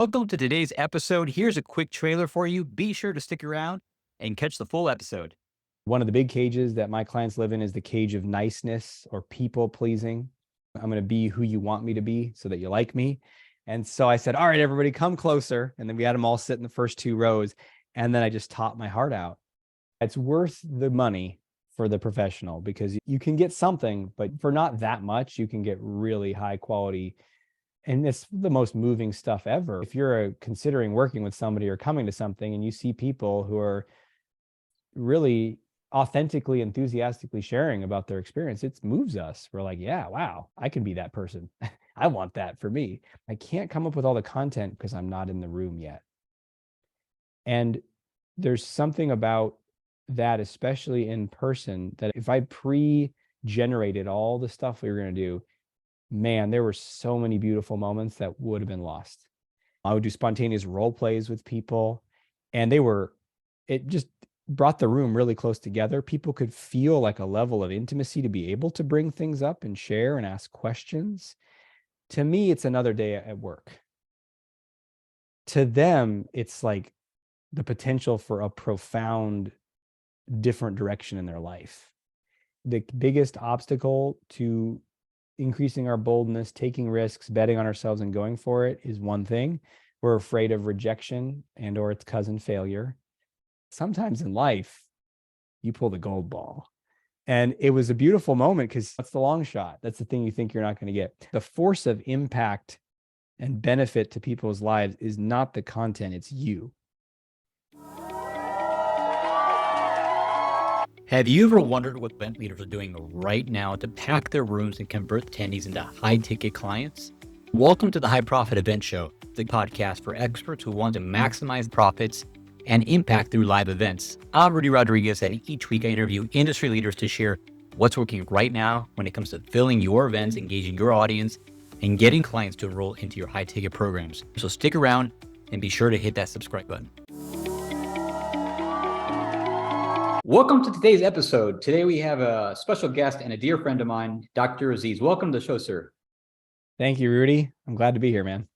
Welcome to today's episode. Here's a quick trailer for you. Be sure to stick around and catch the full episode. One of the big cages that my clients live in is the cage of niceness or people pleasing. I'm going to be who you want me to be so that you like me. And so I said, all right, everybody come closer. And then we had them all sit in the first two rows. And then I just taught my heart out. It's worth the money for the professional because you can get something, but for not that much, you can get really high quality. And it's the most moving stuff ever. If you're considering working with somebody or coming to something and you see people who are really authentically, enthusiastically sharing about their experience, it moves us. We're like, yeah, wow, I can be that person. I want that for me. I can't come up with all the content because I'm not in the room yet. And there's something about that, especially in person, that if I pre-generated all the stuff we were going to do, man, there were so many beautiful moments that would have been lost. I would do spontaneous role plays with people, and it just brought the room really close together. People could feel like a level of intimacy to be able to bring things up and share and ask questions. To me, it's another day at work. To them, it's like the potential for a profound, different direction in their life. The biggest obstacle to increasing our boldness, taking risks, betting on ourselves and going for it is one thing. We're afraid of rejection and or its cousin, failure. Sometimes in life, you pull the gold ball. And it was a beautiful moment because that's the long shot. That's the thing you think you're not going to get. The force of impact and benefit to people's lives is not the content, it's you. Have you ever wondered what event leaders are doing right now to pack their rooms and convert attendees into high-ticket clients? Welcome to the High Profit Event Show, the podcast for experts who want to maximize profits and impact through live events. I'm Rudy Rodriguez, and each week I interview industry leaders to share what's working right now when it comes to filling your events, engaging your audience, and getting clients to enroll into your high-ticket programs. So stick around and be sure to hit that subscribe button. Welcome to today's episode. Today we have a special guest and a dear friend of mine, Dr. Aziz. Welcome to the show, sir. Thank you, Rudy. I'm glad to be here, man.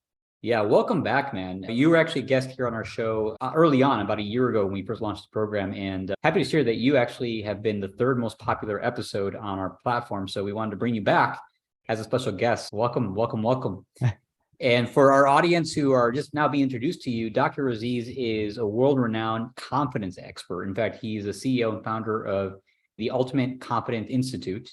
Yeah, welcome back, man. You were actually a guest here on our show early on, about a year ago when we first launched the program, and happy to share that you actually have been the third most popular episode on our platform. So we wanted to bring you back as a special guest. Welcome, welcome, welcome. And for our audience who are just now being introduced to you, Dr. Aziz is a world-renowned confidence expert. In fact, he's the CEO and founder of the Ultimate Confidence Institute,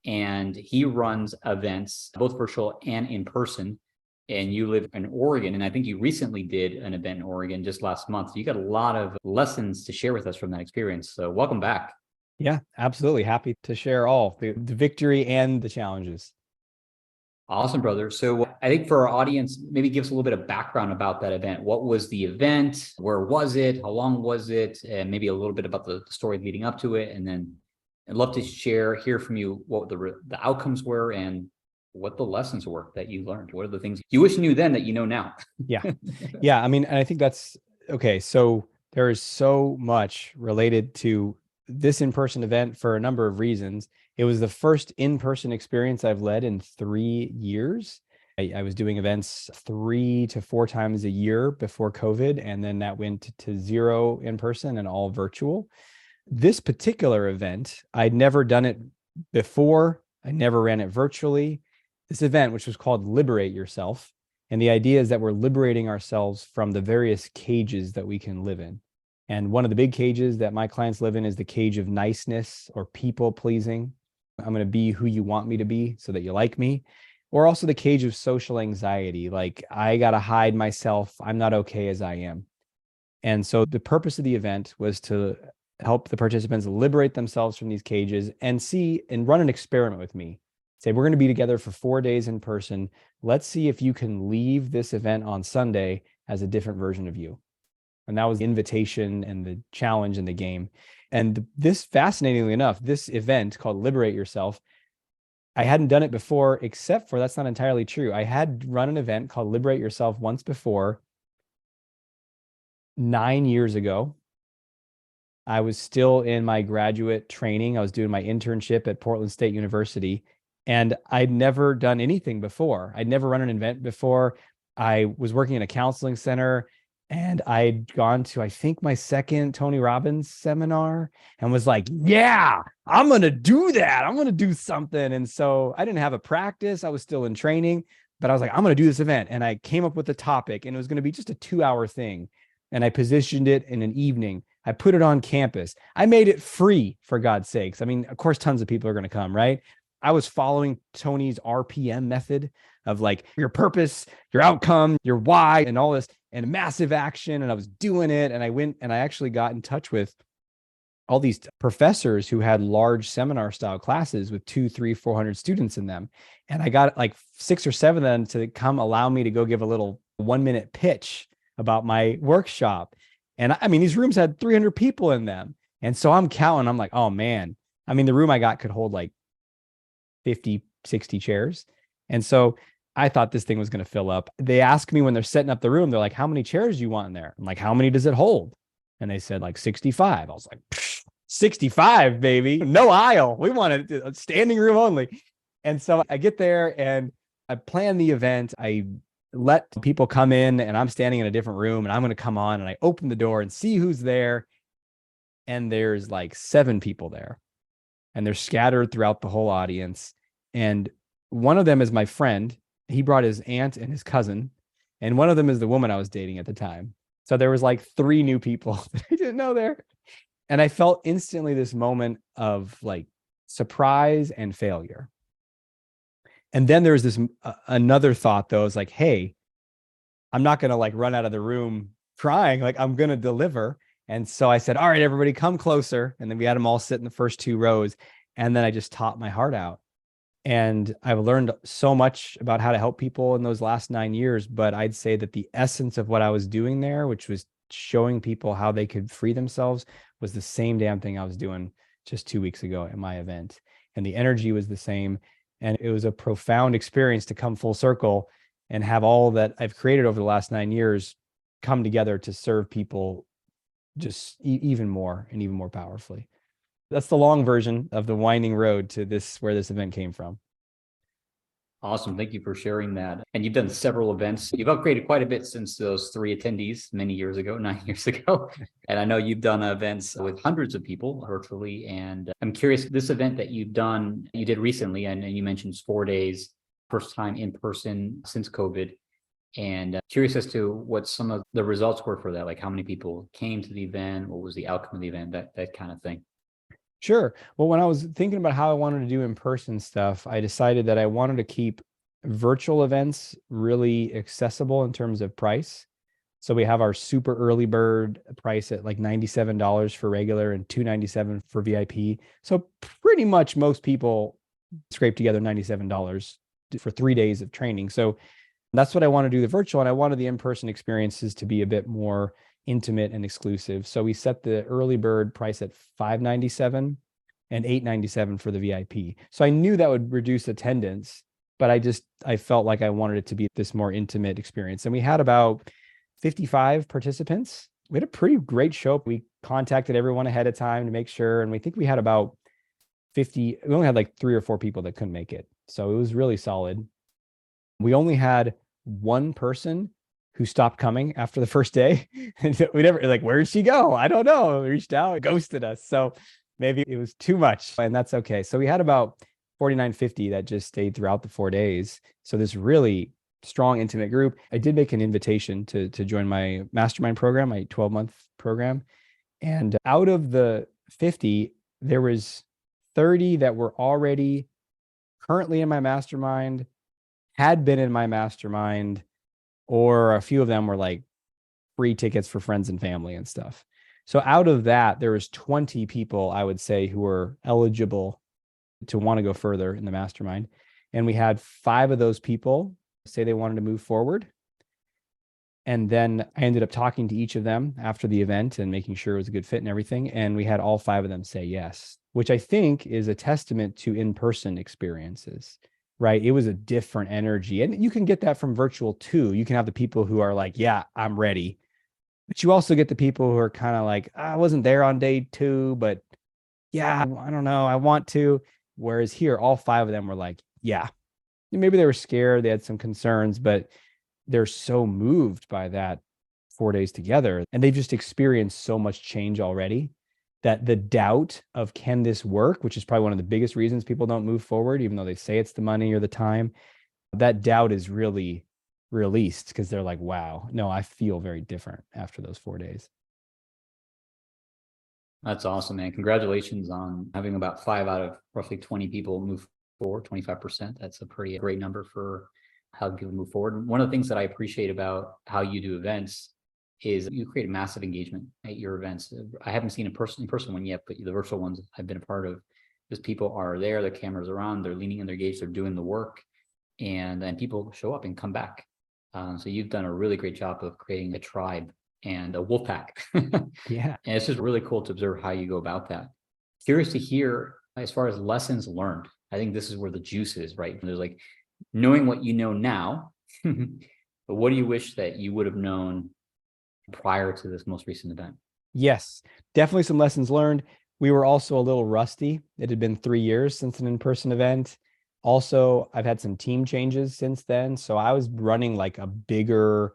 and he runs events, both virtual and in person. And you live in Oregon, and I think you recently did an event in Oregon just last month. So you got a lot of lessons to share with us from that experience. So welcome back. Yeah, absolutely. Happy to share all the victory and the challenges. Awesome, brother. So I think for our audience, maybe give us a little bit of background about that event. What was the event? Where was it? How long was it? And maybe a little bit about the story leading up to it. And then I'd love to hear from you what the outcomes were and what the lessons were that you learned. What are the things you wish you knew then that you know now? Yeah. Yeah. I mean, and I think that's okay. So there is so much related to this in-person event for a number of reasons. It was the first in-person experience I've led in 3 years. I was doing events 3 to 4 times a year before COVID, and then that went to 0 in person and all virtual. This particular event, I'd never done it before. I never ran it virtually. This event, which was called Liberate Yourself, and the idea is that we're liberating ourselves from the various cages that we can live in. And one of the big cages that my clients live in is the cage of niceness or people pleasing. I'm going to be who you want me to be so that you like me. Or also the cage of social anxiety, like I got to hide myself. I'm not okay as I am. And so the purpose of the event was to help the participants liberate themselves from these cages and see and run an experiment with me. Say, we're going to be together for 4 days in person. Let's see if you can leave this event on Sunday as a different version of you. And that was the invitation and the challenge in the game. And this, fascinatingly enough, this event called Liberate Yourself, I hadn't done it before, except for, that's not entirely true. I had run an event called Liberate Yourself once before, 9 years ago. I was still in my graduate training. I was doing my internship at Portland State University, and I'd never done anything before. I'd never run an event before. I was working in a counseling center, and I'd gone to, I think, my second Tony Robbins seminar, and was like, yeah, I'm going to do that. I'm going to do something. And so I didn't have a practice. I was still in training, but I was like, I'm going to do this event. And I came up with a topic, and it was going to be just a 2-hour thing. And I positioned it in an evening. I put it on campus. I made it free, for God's sakes. I mean, of course, tons of people are going to come, right? I was following Tony's RPM method of like your purpose, your outcome, your why, and all this, and massive action. And I was doing it. And I went and I actually got in touch with all these professors who had large seminar style classes with 200, 300, 400 students in them. And I got like 6 or 7 of them to come allow me to go give a little 1-minute pitch about my workshop. And I mean, these rooms had 300 people in them. And so I'm counting, I'm like, oh man, I mean, the room I got could hold like 50, 60 chairs. And so I thought this thing was going to fill up. They asked me when they're setting up the room, they're like, how many chairs do you want in there? I'm like, how many does it hold? And they said like 65. I was like, 65, baby. No aisle. We want a standing room only. And so I get there and I plan the event. I let people come in, and I'm standing in a different room, and I'm going to come on, and I open the door and see who's there. And there's like 7 people there, and they're scattered throughout the whole audience. And one of them is my friend. He brought his aunt and his cousin. And one of them is the woman I was dating at the time. So there was like 3 new people that I didn't know there. And I felt instantly this moment of like surprise and failure. And then there was this another thought though, is like, hey, I'm not going to like run out of the room crying. Like I'm going to deliver. And so I said, all right, everybody come closer. And then we had them all sit in the first 2 rows. And then I just taught my heart out. And I've learned so much about how to help people in those last 9 years. But I'd say that the essence of what I was doing there, which was showing people how they could free themselves, was the same damn thing I was doing just 2 weeks ago at my event. And the energy was the same. And it was a profound experience to come full circle and have all that I've created over the last 9 years come together to serve people just even more and even more powerfully. That's the long version of the winding road to this, where this event came from. Awesome. Thank you for sharing that. And you've done several events. You've upgraded quite a bit since those 3 attendees many years ago, 9 years ago. And I know you've done events with hundreds of people virtually. And I'm curious, this event that you've done, you did recently, and you mentioned it's 4 days, first time in person since COVID. And curious as to what some of the results were for that, like how many people came to the event, what was the outcome of the event, that kind of thing. Sure. Well, when I was thinking about how I wanted to do in-person stuff, I decided that I wanted to keep virtual events really accessible in terms of price. So we have our super early bird price at like $97 for regular and $297 for VIP. So pretty much most people scrape together $97 for 3 days of training. So that's what I want to do the virtual. And I wanted the in-person experiences to be a bit more intimate and exclusive. So we set the early bird price at $597 and $897 for the VIP. So I knew that would reduce attendance, but I felt like I wanted it to be this more intimate experience. And we had about 55 participants. We had a pretty great show. We contacted everyone ahead of time to make sure. And we think we had about 50, we only had like 3 or 4 people that couldn't make it. So it was really solid. We only had one person who stopped coming after the first day. And we never like, where did she go? I don't know. We reached out, ghosted us. So maybe it was too much, and that's okay. So we had about 4950 that just stayed throughout the 4 days. So this really strong, intimate group. I did make an invitation to join my mastermind program, my 12-month program. And out of the 50, there was 30 that were already currently in my mastermind, had been in my mastermind, or a few of them were like free tickets for friends and family and stuff. So out of that, there was 20 people, I would say, who were eligible to want to go further in the mastermind. And we had 5 of those people say they wanted to move forward. And then I ended up talking to each of them after the event and making sure it was a good fit and everything. And we had all 5 of them say yes, which I think is a testament to in-person experiences. Right. It was a different energy. And you can get that from virtual too. You can have the people who are like, yeah, I'm ready. But you also get the people who are kind of like, I wasn't there on day 2, but yeah, I don't know, I want to. Whereas here, all 5 of them were like, yeah, maybe they were scared. They had some concerns, but they're so moved by that 4 days together, and they've just experienced so much change already that the doubt of can this work, which is probably one of the biggest reasons people don't move forward, even though they say it's the money or the time, that doubt is really released because they're like, wow, no, I feel very different after those 4 days. That's awesome, man. Congratulations on having about 5 out of roughly 20 people move forward, 25%. That's a pretty great number for how people move forward. And one of the things that I appreciate about how you do events is you create a massive engagement at your events. I haven't seen a in-person one yet, but the virtual ones I've been a part of, because people are there, the cameras are on, they're leaning in, they're engaged, they're doing the work, and then people show up and come back. So you've done a really great job of creating a tribe and a wolf pack. Yeah. And it's just really cool to observe how you go about that. Curious to hear as far as lessons learned. I think this is where the juice is, right? There's like knowing what you know now, but what do you wish that you would have known prior to this most recent event? Yes, definitely some lessons learned. We were also a little rusty. It had been 3 years since an in-person event. Also, I've had some team changes since then. So I was running like a bigger,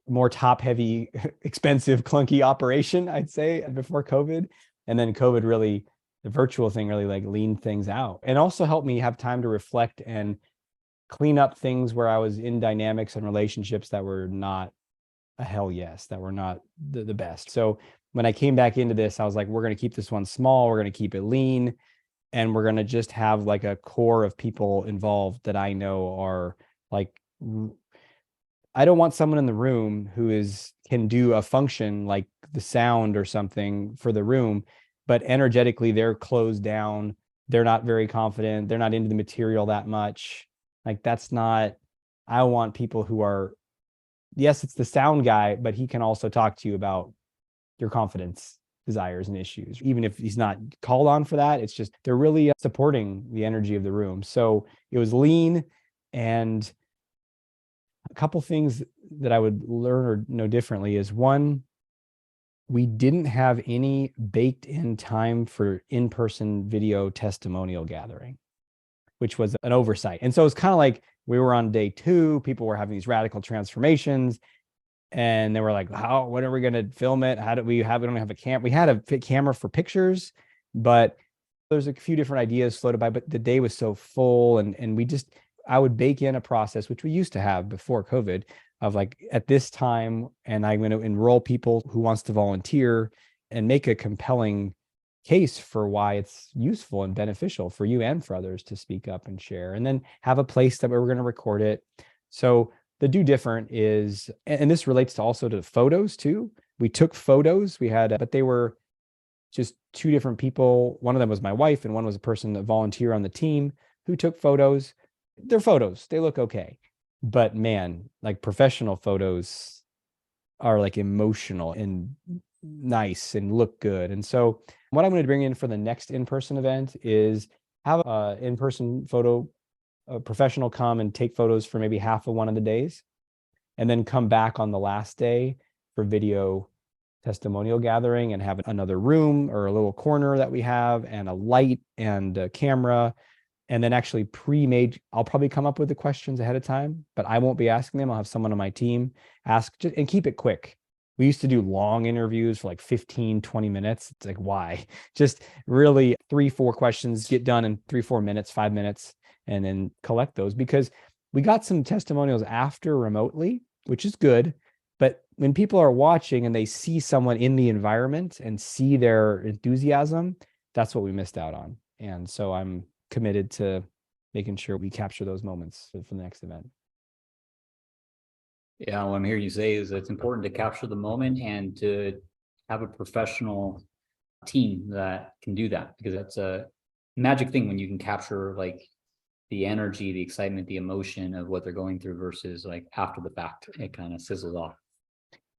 more top-heavy, expensive, clunky operation, I'd say, before COVID. And then COVID really, the virtual thing really like leaned things out and also helped me have time to reflect and clean up things where I was in dynamics and relationships that were not a hell yes, that were not the best. So when I came back into this, I was like, we're going to keep this one small. We're going to keep it lean. And we're going to just have like a core of people involved that I know are like, I don't want someone in the room who can do a function like the sound or something for the room, but energetically they're closed down. They're not very confident. They're not into the material that much. Like that's not, I want people who are, yes, it's the sound guy, but he can also talk to you about your confidence, desires, and issues. Even if he's not called on for that, it's just they're really supporting the energy of the room. So it was lean, and a couple things that I would learn or know differently is one, we didn't have any baked in time for in-person video testimonial gathering, which was an oversight. And so it's kind of like we were on day 2, people were having these radical transformations. And they were like, when are we going to film it? How do we have, we don't have a camera. We had a camera for pictures, but there's a few different ideas floated by, but the day was so full. And I would bake in a process, which we used to have before COVID, of like at this time, and I'm going to enroll people who wants to volunteer and make a compelling case for why it's useful and beneficial for you and for others to speak up and share, and then have a place that we're going to record it. So the do different is, and this relates to also to photos too. We took photos, but they were just 2 different people. One of them was my wife, and one was a person that volunteered on the team who took photos. They're photos, they look okay. But man, like professional photos are like emotional and nice and look good. And so what I'm going to bring in for the next in-person event is have an in-person photo, a professional come and take photos for maybe half of one of the days, and then come back on the last day for video testimonial gathering and have another room or a little corner that we have and a light and a camera. And then actually pre-made, I'll probably come up with the questions ahead of time, but I won't be asking them. I'll have someone on my team ask, and keep it quick. We used to do long interviews for like 15, 20 minutes. It's like, why? Just really 3-4 questions, get done in 3-4 minutes, 5 minutes, and then collect those, because we got some testimonials after remotely, which is good. But when people are watching and they see someone in the environment and see their enthusiasm, that's what we missed out on. And so I'm committed to making sure we capture those moments for the next event. Yeah, what I'm hearing you say is it's important to capture the moment and to have a professional team that can do that, because that's a magic thing when you can capture like the energy, the excitement, the emotion of what they're going through versus like after the fact, it kind of sizzles off.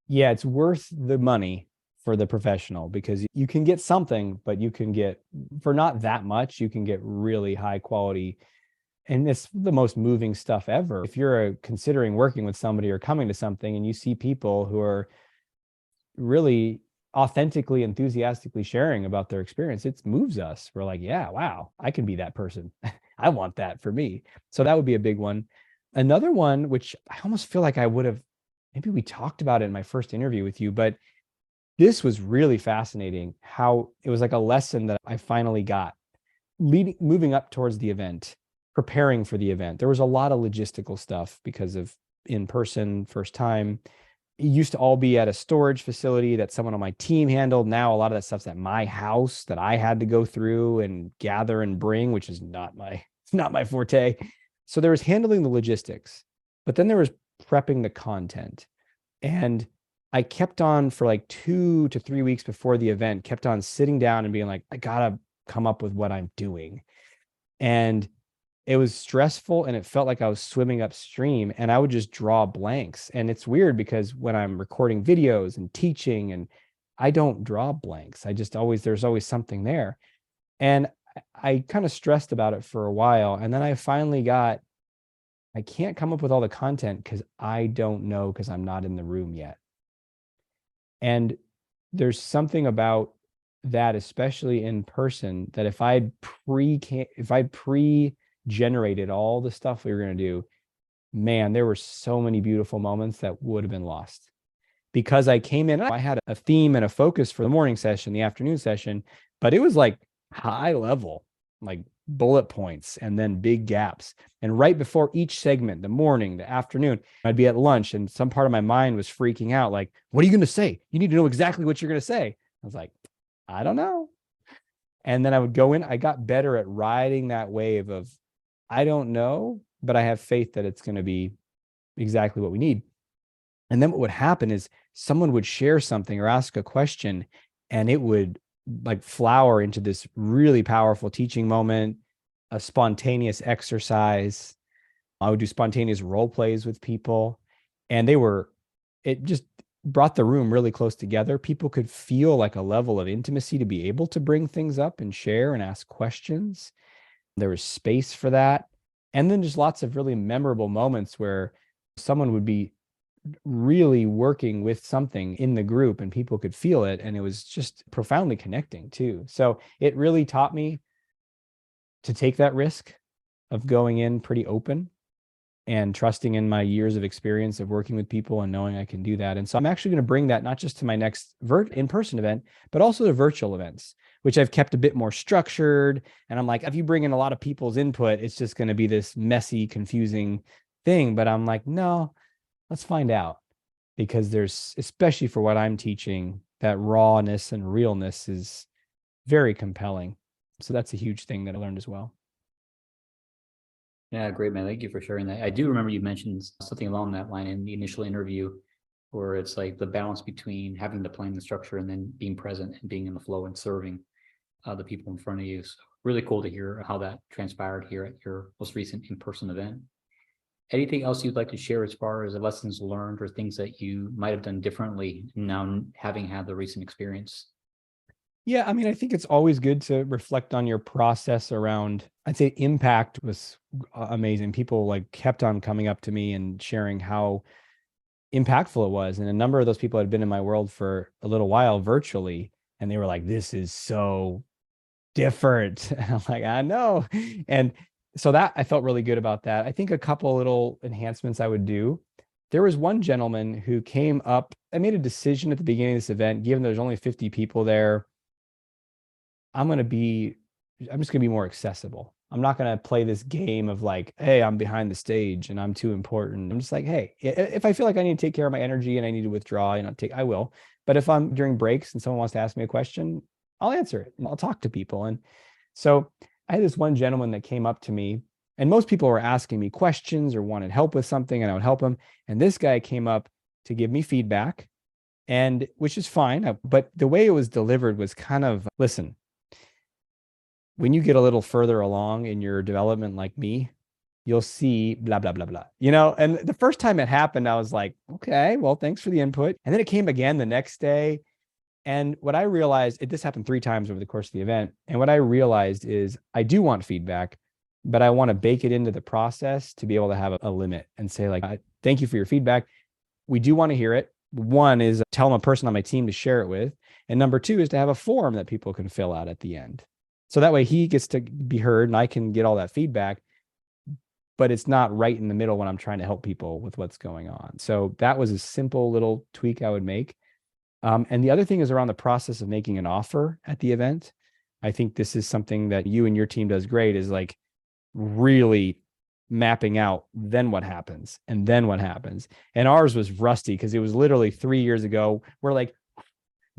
Yeah, it's worth the money for the professional, because you can get something, but you can get, for not that much, you can get really high quality. And it's the most moving stuff ever. If you're considering working with somebody or coming to something and you see people who are really authentically, enthusiastically sharing about their experience, it moves us. We're like, yeah, wow, I can be that person. I want that for me. So that would be a big one. Another one, which I almost feel like I would have, maybe we talked about it in my first interview with you, but this was really fascinating how it was like a lesson that I finally got moving up towards the event, preparing for the event. There was a lot of logistical stuff because of in person, first time. It used to all be at a storage facility that someone on my team handled. Now a lot of that stuff's at my house that I had to go through and gather and bring, which is not my forte. So there was handling the logistics, but then there was prepping the content. And I kept on for like 2 to 3 weeks before the event, kept on sitting down and being like, I gotta come up with what I'm doing. And it was stressful and it felt like I was swimming upstream, and I would just draw blanks. And it's weird because when I'm recording videos and teaching, and I don't draw blanks, there's always something there. And I kind of stressed about it for a while. And then I finally I can't come up with all the content because I don't know, because I'm not in the room yet. And there's something about that, especially in person, that if I pre-generated all the stuff we were going to do, man, there were so many beautiful moments that would have been lost. Because I came in, I had a theme and a focus for the morning session, the afternoon session, but it was like high level, like bullet points and then big gaps. And right before each segment, the morning, the afternoon, I'd be at lunch and some part of my mind was freaking out. Like, what are you going to say? You need to know exactly what you're going to say. I was like, I don't know. And then I would go in. I got better at riding that wave of, I don't know, but I have faith that it's going to be exactly what we need. And then what would happen is someone would share something or ask a question, and it would like flower into this really powerful teaching moment, a spontaneous exercise. I would do spontaneous role plays with people, and it just brought the room really close together. People could feel like a level of intimacy to be able to bring things up and share and ask questions. There was space for that. And then just lots of really memorable moments where someone would be really working with something in the group and people could feel it. And it was just profoundly connecting too. So it really taught me to take that risk of going in pretty open and trusting in my years of experience of working with people and knowing I can do that. And so I'm actually going to bring that not just to my next in-person event, but also to virtual events, which I've kept a bit more structured. And I'm like, if you bring in a lot of people's input, it's just going to be this messy, confusing thing. But I'm like, no, let's find out, because there's, especially for what I'm teaching, that rawness and realness is very compelling. So that's a huge thing that I learned as well. Yeah, great, man. Thank you for sharing that. I do remember you mentioned something along that line in the initial interview, where it's like the balance between having the plan, the structure, and then being present and being in the flow and serving the people in front of you. So really cool to hear how that transpired here at your most recent in-person event. Anything else you'd like to share as far as lessons learned or things that you might have done differently now having had the recent experience? Yeah, I mean, I think it's always good to reflect on your process around, I'd say impact was amazing. People like kept on coming up to me and sharing how impactful it was. And a number of those people had been in my world for a little while virtually, and they were like, this is so different. And I'm like, I know. And so that I felt really good about that. I think a couple little enhancements I would do. There was one gentleman who came up. I made a decision at the beginning of this event, given there's only 50 people there, I'm just going to be more accessible. I'm not going to play this game of like, hey, I'm behind the stage and I'm too important. I'm just like, hey, if I feel like I need to take care of my energy and I need to withdraw, I will. But if I'm during breaks and someone wants to ask me a question, I'll answer it and I'll talk to people. And so I had this one gentleman that came up to me, and most people were asking me questions or wanted help with something, and I would help them. And this guy came up to give me feedback, and which is fine. But the way it was delivered was kind of, listen, when you get a little further along in your development like me, you'll see blah, blah, blah, blah, and the first time it happened, I was like, okay, well, thanks for the input. And then it came again the next day. And what I realized, this happened 3 times over the course of the event. And what I realized is I do want feedback, but I want to bake it into the process to be able to have a limit and say like, thank you for your feedback. We do want to hear it. One is tell a person on my team to share it with. And number 2 is to have a form that people can fill out at the end. So that way he gets to be heard and I can get all that feedback. but it's not right in the middle when I'm trying to help people with what's going on. So that was a simple little tweak I would make. And the other thing is around the process of making an offer at the event. I think this is something that you and your team does great, is like really mapping out then what happens and then what happens. And ours was rusty because it was literally 3 years ago. We're like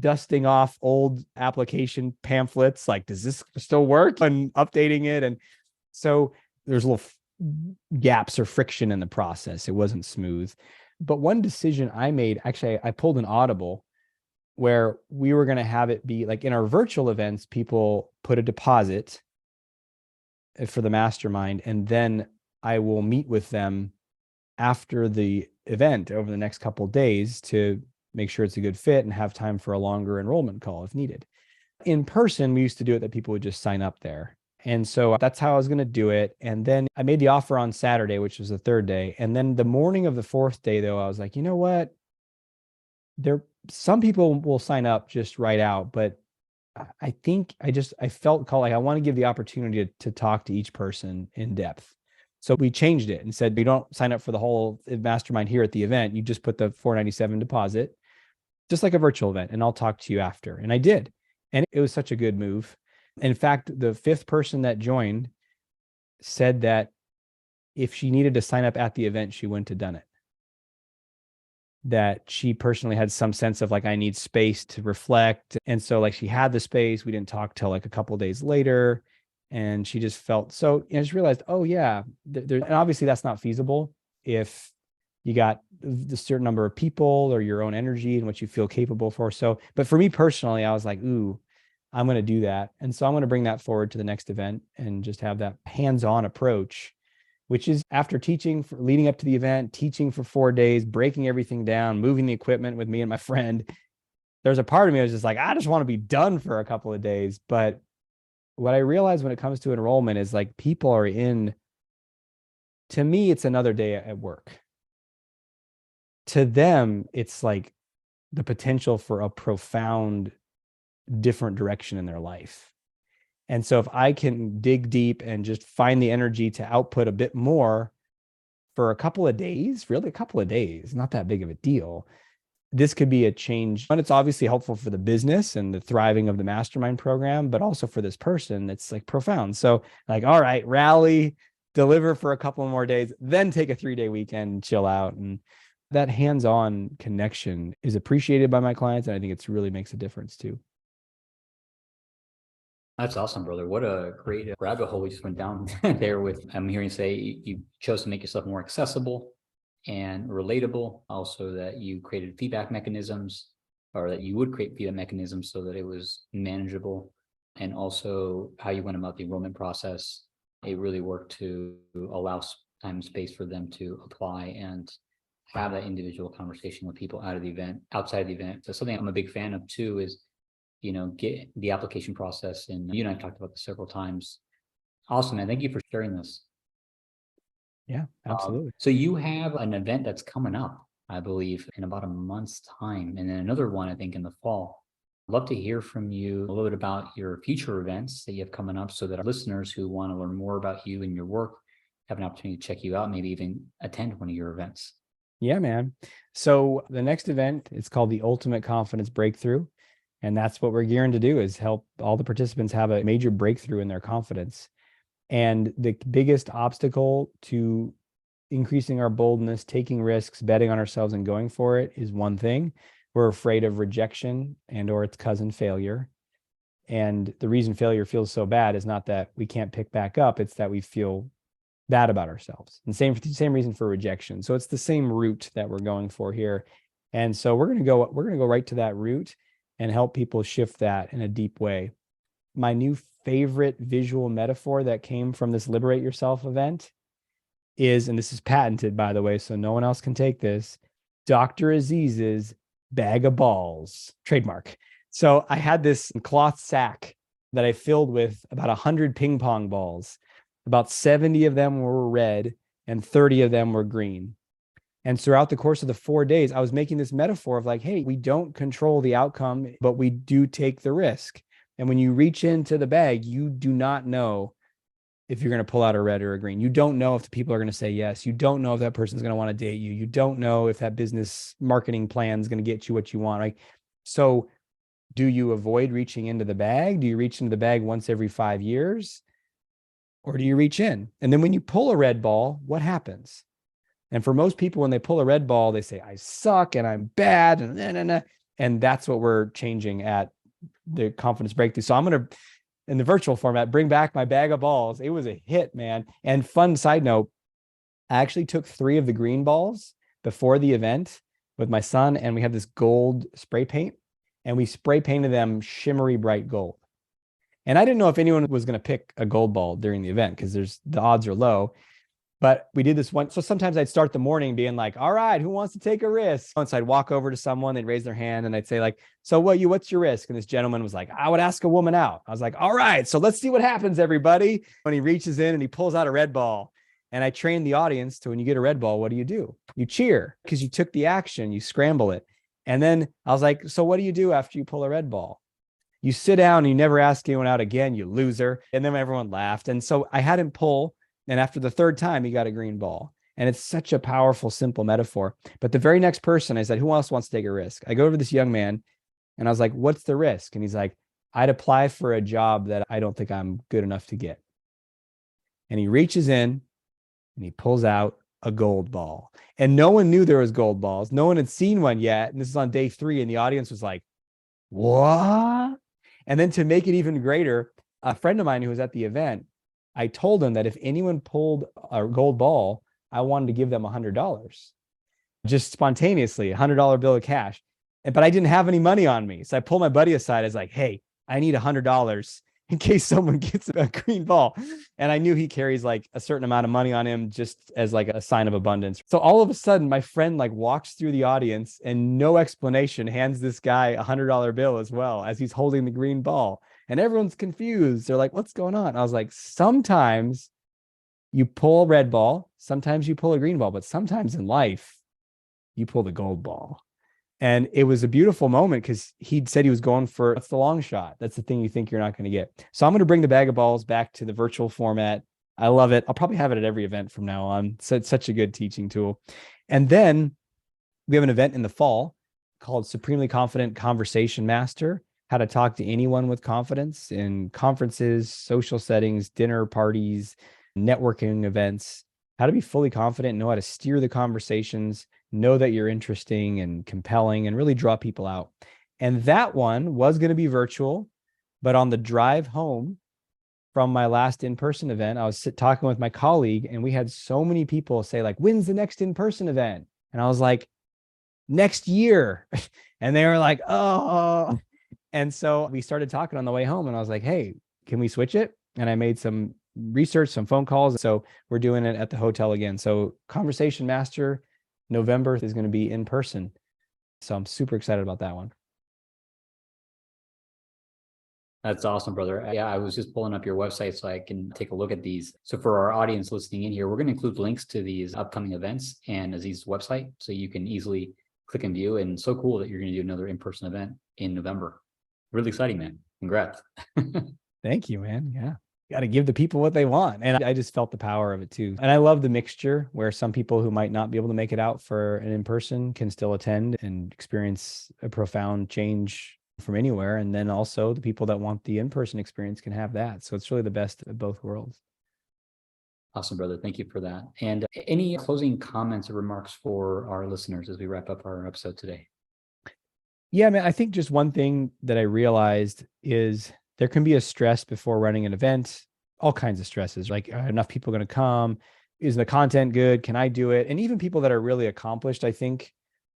dusting off old application pamphlets. Like, does this still work? And updating it. And so there's little gaps or friction in the process. It wasn't smooth. But one decision I made, actually, I pulled an audible where we were going to have it be like in our virtual events, people put a deposit for the mastermind, and then I will meet with them after the event over the next couple of days to make sure it's a good fit and have time for a longer enrollment call if needed. In person, we used to do it that people would just sign up there. And so that's how I was going to do it. And then I made the offer on Saturday, which was the third day. And then the morning of the fourth day, though, I was like, you know what? Some people will sign up just right out, but I think I felt called, like I want to give the opportunity to talk to each person in depth. So we changed it and said, you don't sign up for the whole mastermind here at the event. You just put the $497 deposit, just like a virtual event, and I'll talk to you after. And I did. And it was such a good move. In fact, the fifth person that joined said that if she needed to sign up at the event, she wouldn't have done it. That she personally had some sense of like, I need space to reflect. And so like she had the space. We didn't talk till like a couple of days later. And she just felt so, I just realized, oh yeah, and obviously that's not feasible if you got the certain number of people or your own energy and what you feel capable for. So, but for me personally, I was like, ooh, I'm going to do that. And so I'm going to bring that forward to the next event and just have that hands-on approach, which is after teaching for leading up to the event, teaching for 4 days, breaking everything down, moving the equipment with me and my friend. There's a part of me that was just like, I just want to be done for a couple of days. But what I realized when it comes to enrollment is like people are to me, it's another day at work. To them, it's like the potential for a profound different direction in their life. And so if I can dig deep and just find the energy to output a bit more for a couple of days, really a couple of days, not that big of a deal, this could be a change. And it's obviously helpful for the business and the thriving of the mastermind program, but also for this person, it's like profound. So like, all right, rally, deliver for a couple more days, then take a 3-day weekend and chill out. And that hands-on connection is appreciated by my clients. And I think it really makes a difference too. That's awesome, brother. What a great rabbit hole we just went down there with. I'm hearing you say you chose to make yourself more accessible and relatable. Also that you created feedback mechanisms, or that you would create feedback mechanisms so that it was manageable. And also how you went about the enrollment process. It really worked to allow time and space for them to apply and have that individual conversation with people outside of the event. So something I'm a big fan of too is, get the application process. And you and I have talked about this several times. Awesome, man. Thank you for sharing this. Yeah, absolutely. So you have an event that's coming up, I believe, in about a month's time, and then another one, I think, in the fall. I'd love to hear from you a little bit about your future events that you have coming up so that our listeners who want to learn more about you and your work have an opportunity to check you out, maybe even attend one of your events. Yeah, man. So the next event, it's called the Ultimate Confidence Breakthrough. And that's what we're gearing to do, is help all the participants have a major breakthrough in their confidence. And the biggest obstacle to increasing our boldness, taking risks, betting on ourselves and going for it is one thing. We're afraid of rejection or its cousin, failure. And the reason failure feels so bad is not that we can't pick back up. It's that we feel bad about ourselves. And same reason for rejection. So it's the same route that we're going for here. And so we're going to go right to that route and help people shift that in a deep way. My new favorite visual metaphor that came from this Liberate Yourself event is, and this is patented, by the way, so no one else can take this, Dr. Aziz's bag of balls, trademark. So I had this cloth sack that I filled with about 100 ping pong balls. About 70 of them were red and 30 of them were green. And throughout the course of the 4 days, I was making this metaphor of like, hey, we don't control the outcome, but we do take the risk. And when you reach into the bag, you do not know if you're going to pull out a red or a green. You don't know if the people are going to say yes. You don't know if that person's going to want to date you. You don't know if that business marketing plan is going to get you what you want. Right? So do you avoid reaching into the bag? Do you reach into the bag once every 5 years? Or do you reach in? And then when you pull a red ball, what happens? And for most people, when they pull a red ball, they say, I suck and I'm bad. And, nah, nah, nah. And that's what we're changing at the Confidence Breakthrough. So I'm going to, in the virtual format, bring back my bag of balls. It was a hit, man. And fun side note, I actually took 3 of the green balls before the event with my son, and we had this gold spray paint, and we spray painted them shimmery bright gold. And I didn't know if anyone was going to pick a gold ball during the event because the odds are low. But we did this one. So sometimes I'd start the morning being like, all right, who wants to take a risk? Once I'd walk over to someone, they'd raise their hand and I'd say like, so what's your risk? And this gentleman was like, I would ask a woman out. I was like, all right, so let's see what happens, everybody. When he reaches in and he pulls out a red ball, and I trained the audience to, when you get a red ball, what do? You cheer because you took the action, you scramble it. And then I was like, so what do you do after you pull a red ball? You sit down and you never ask anyone out again, you loser. And then everyone laughed. And so I had him pull. And after the 3rd time, he got a green ball. And it's such a powerful, simple metaphor. But the very next person, I said, who else wants to take a risk? I go over to this young man and I was like, what's the risk? And he's like, I'd apply for a job that I don't think I'm good enough to get. And he reaches in and he pulls out a gold ball. And no one knew there was gold balls. No one had seen one yet. And this is on day 3. And the audience was like, what? And then to make it even greater, a friend of mine who was at the event, I told him that if anyone pulled a gold ball, I wanted to give them $100, just spontaneously, $100 bill of cash. But I didn't have any money on me. So I pulled my buddy aside. I was like, hey, I need $100 in case someone gets a green ball. And I knew he carries like a certain amount of money on him just as like a sign of abundance. So all of a sudden, my friend like walks through the audience and no explanation hands this guy a $100 bill as well as he's holding the green ball. And everyone's confused. They're like, what's going on? I was like, sometimes you pull a red ball, sometimes you pull a green ball, but sometimes in life, you pull the gold ball. And it was a beautiful moment because he'd said he was going for, what's the long shot? That's the thing you think you're not going to get. So I'm going to bring the bag of balls back to the virtual format. I love it. I'll probably have it at every event from now on. So it's such a good teaching tool. And then we have an event in the fall called Supremely Confident Conversation Master. How to talk to anyone with confidence in conferences, social settings, dinner parties, networking events, how to be fully confident, know how to steer the conversations, know that you're interesting and compelling and really draw people out. And that one was going to be virtual, but on the drive home from my last in-person event, I was talking with my colleague and we had so many people say like, when's the next in-person event? And I was like, next year. And they were like, oh. And so we started talking on the way home and I was like, hey, can we switch it? And I made some research, some phone calls. So we're doing it at the hotel again. So Conversation Master November is going to be in person. So I'm super excited about that one. That's awesome, brother. Yeah, I was just pulling up your website so I can take a look at these. So for our audience listening in here, we're going to include links to these upcoming events and Aziz's website so you can easily click and view. And so cool that you're going to do another in-person event in November. Really exciting, man. Congrats. Thank you, man. Yeah. Got to give the people what they want. And I just felt the power of it too. And I love the mixture where some people who might not be able to make it out for an in-person can still attend and experience a profound change from anywhere. And then also the people that want the in-person experience can have that. So it's really the best of both worlds. Awesome, brother. Thank you for that. And any closing comments or remarks for our listeners as we wrap up our episode today? Yeah, man, I think just one thing that I realized is there can be a stress before running an event, all kinds of stresses, like are enough people going to come? Is the content good? Can I do it? And even people that are really accomplished, I think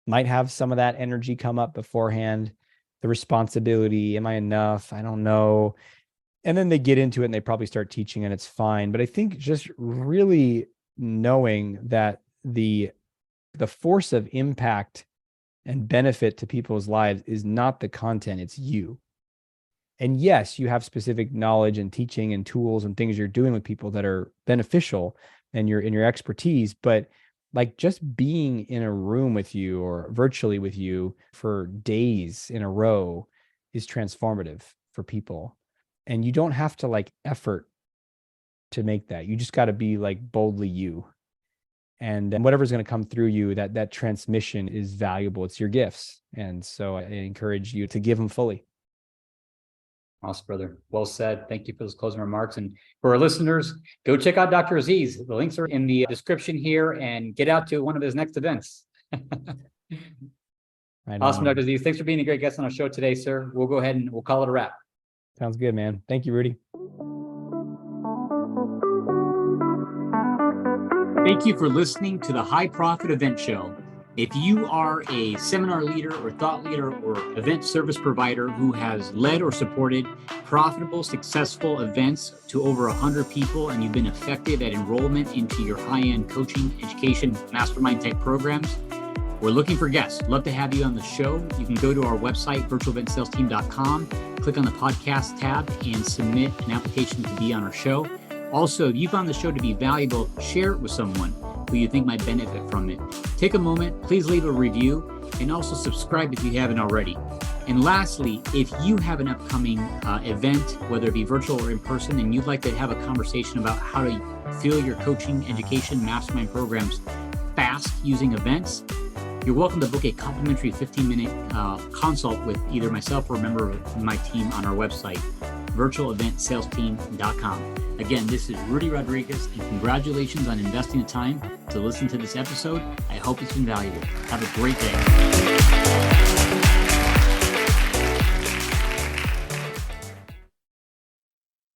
might have some of that energy come up beforehand. The responsibility, am I enough? I don't know. And then they get into it and they probably start teaching and it's fine. But I think just really knowing that the force of impact and benefit to people's lives is not the content, it's you. And yes, you have specific knowledge and teaching and tools and things you're doing with people that are beneficial and in your expertise, but like just being in a room with you or virtually with you for days in a row is transformative for people. And you don't have to like effort to make that. You just got to be like boldly you. And whatever's going to come through you, that transmission is valuable. It's your gifts. And so I encourage you to give them fully. Awesome, brother. Well said. Thank you for those closing remarks. And for our listeners, go check out Dr. Aziz. The links are in the description here, and get out to one of his next events. Awesome, Dr. Aziz. Thanks for being a great guest on our show today, sir. We'll go ahead and we'll call it a wrap. Sounds good, man. Thank you, Rudy. Thank you for listening to the High Profit Event Show. If you are a seminar leader or thought leader or event service provider who has led or supported profitable, successful events to over 100 people, and you've been effective at enrollment into your high-end coaching, education, mastermind type programs, we're looking for guests. Love to have you on the show. You can go to our website, virtualentsalesteam.com, click on the podcast tab, and submit an application to be on our show. Also, if you found the show to be valuable, share it with someone who you think might benefit from it. Take a moment, please leave a review, and also subscribe if you haven't already. And lastly, if you have an upcoming event, whether it be virtual or in person, and you'd like to have a conversation about how to fill your coaching, education, mastermind programs fast using events, you're welcome to book a complimentary 15-minute consult with either myself or a member of my team on our website, virtualentsalesteam.com. Again, this is Rudy Rodriguez, and congratulations on investing the time to listen to this episode. I hope it's been valuable. Have a great day.